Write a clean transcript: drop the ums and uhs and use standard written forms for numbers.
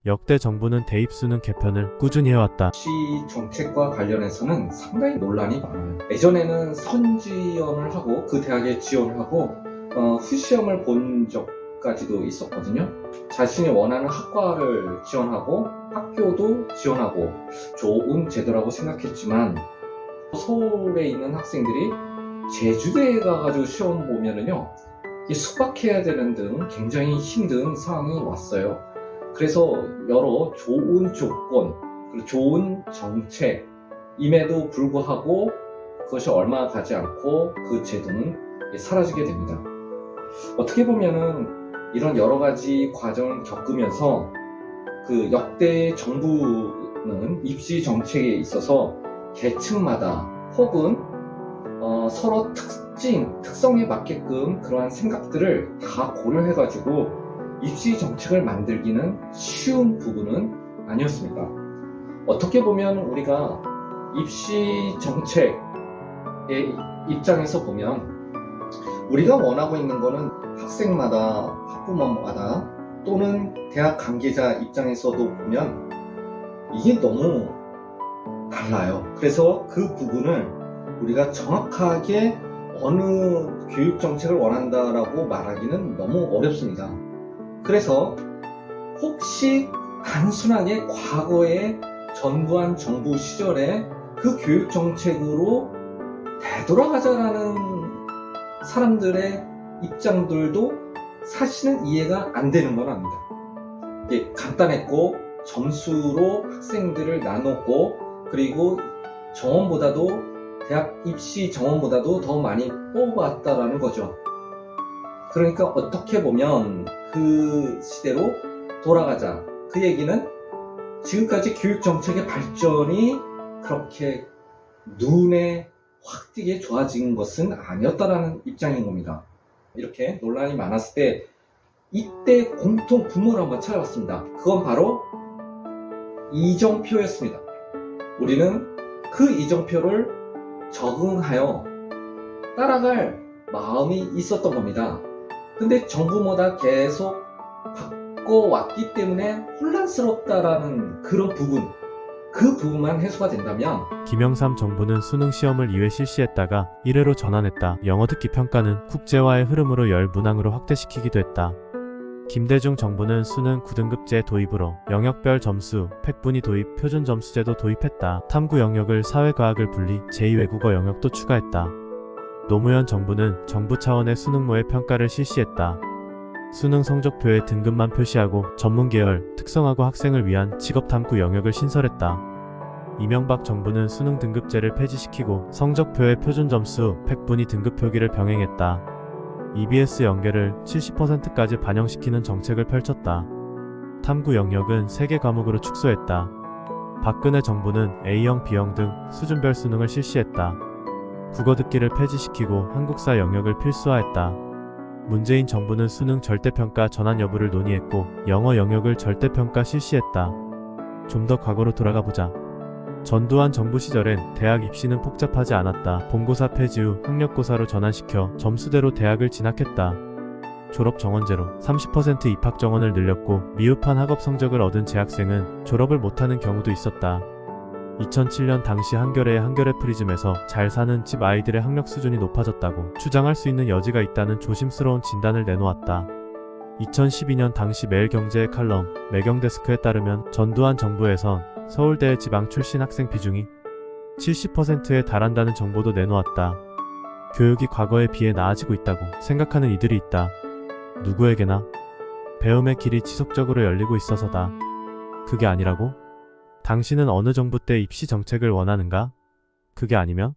역대 정부는 대입 수능 개편을 꾸준히 해왔다. 입시 정책과 관련해서는 상당히 논란이 많아요. 예전에는 선지원을 하고 그 대학에 지원을 하고 후시험을 본 적까지도 있었거든요. 자신이 원하는 학과를 지원하고 학교도 지원하고 좋은 제도라고 생각했지만 서울에 있는 학생들이 제주도에 가가지고 시험 보면은요, 숙박해야 되는 등 굉장히 힘든 상황이 왔어요. 그래서 여러 좋은 조건, 그리고 좋은 정책임에도 불구하고 그것이 얼마 가지 않고 그 제도는 사라지게 됩니다. 어떻게 보면은 이런 여러 가지 과정을 겪으면서 그 역대 정부는 입시 정책에 있어서 계층마다 혹은 서로 특성에 맞게끔 그러한 생각들을 다 고려해가지고 입시 정책을 만들기는 쉬운 부분은 아니었습니다. 어떻게 보면 우리가 입시 정책의 입장에서 보면 우리가 원하고 있는 거는 학생마다, 학부모마다 또는 대학 관계자 입장에서도 보면 이게 너무 달라요. 그래서 그 부분을 우리가 정확하게 어느 교육 정책을 원한다라고 말하기는 너무 어렵습니다. 그래서 혹시 단순하게 과거의 전두환 정부 시절에 그 교육 정책으로 되돌아가자라는 사람들의 입장들도 사실은 이해가 안 되는 건 아닙니다. 이게 간단했고 점수로 학생들을 나눴고 그리고 정원보다도 대학 입시 정원보다도 더 많이 뽑았다라는 거죠. 그러니까 어떻게 보면 그 시대로 돌아가자. 그 얘기는 지금까지 교육정책의 발전이 그렇게 눈에 확 띄게 좋아진 것은 아니었다라는 입장인 겁니다. 이렇게 논란이 많았을 때 이때 공통 분모를 한번 찾아봤습니다. 그건 바로 이정표였습니다. 우리는 그 이정표를 적응하여 따라갈 마음이 있었던 겁니다. 근데 정부마다 계속 바꿔왔기 때문에 혼란스럽다라는 그런 부분, 그 부분만 해소가 된다면 김영삼 정부는 수능 시험을 2회 실시했다가 1회로 전환했다. 영어 듣기 평가는 국제화의 흐름으로 열 문항으로 확대시키기도 했다. 김대중 정부는 수능 9등급제 도입으로 영역별 점수, 팩분위 도입, 표준 점수제도 도입했다. 탐구 영역을 사회과학을 분리, 제2외국어 영역도 추가했다. 노무현 정부는 정부 차원의 수능모의 평가를 실시했다. 수능 성적표에 등급만 표시하고 전문계열, 특성화고 학생을 위한 직업탐구 영역을 신설했다. 이명박 정부는 수능 등급제를 폐지시키고 성적표의 표준점수, 팩분위 등급 표기를 병행했다. EBS 연계를 70%까지 반영시키는 정책을 펼쳤다. 탐구 영역은 3개 과목으로 축소했다. 박근혜 정부는 A형, B형 등 수준별 수능을 실시했다. 국어 듣기를 폐지시키고 한국사 영역을 필수화했다. 문재인 정부는 수능 절대평가 전환 여부를 논의했고 영어 영역을 절대평가 실시했다. 좀 더 과거로 돌아가 보자. 전두환 정부 시절엔 대학 입시는 복잡하지 않았다. 본고사 폐지 후 학력고사로 전환시켜 점수대로 대학을 진학했다. 졸업 정원제로 30% 입학 정원을 늘렸고 미흡한 학업 성적을 얻은 재학생은 졸업을 못하는 경우도 있었다. 2007년 당시 한겨레의 한겨레 프리즘에서 잘 사는 집 아이들의 학력 수준이 높아졌다고 추정할 수 있는 여지가 있다는 조심스러운 진단을 내놓았다. 2012년 당시 매일경제의 칼럼 매경데스크에 따르면 전두환 정부에선 서울대 지방 출신 학생 비중이 70%에 달한다는 정보도 내놓았다. 교육이 과거에 비해 나아지고 있다고 생각하는 이들이 있다. 누구에게나 배움의 길이 지속적으로 열리고 있어서다. 그게 아니라고? 당신은 어느 정부 때 입시 정책을 원하는가? 그게 아니면